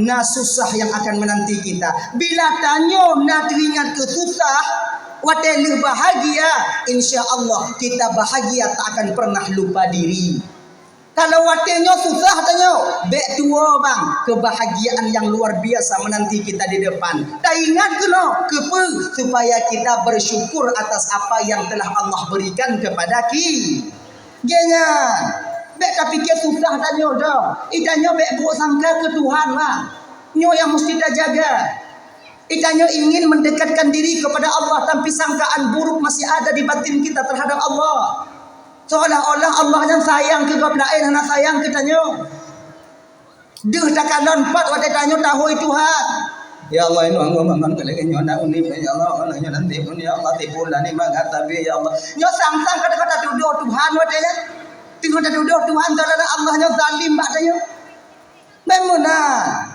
na susah yang akan menanti kita. Bila tanya nak teringat ke susah, watele bahagia, insya Allah kita bahagia tak akan pernah lupa diri. Kalau watenya susah tanya, bek tua bang, kebahagiaan yang luar biasa menanti kita di depan. Tak ingat ke no, kepa supaya kita bersyukur atas apa yang telah Allah berikan kepada kita. Genya, bek tak fikir susah tanya dah. Itanya bek buruk sangka ke Tuhan lah. Nyo yang mesti kita jaga. Itanya ingin mendekatkan diri kepada Allah, tapi sangkaan buruk masih ada di batin kita terhadap Allah. Seolah-olah Allah yang sayang ke gap lain, anak sayang ke tanya. Deh takkan lompat waktu tanya tahu Tuhan. Ya Allah ini anggo mangan kelek nyo nak uni ya Allah nyo nanti pun ya Allah tipulan ni mangat tapi ya Allah. Nyo sang-sang kata-kata tuduh Tuhan waktu ya. Tinggal tuduh Tuhan saudara Allah nyo zalim mak tanya. Memang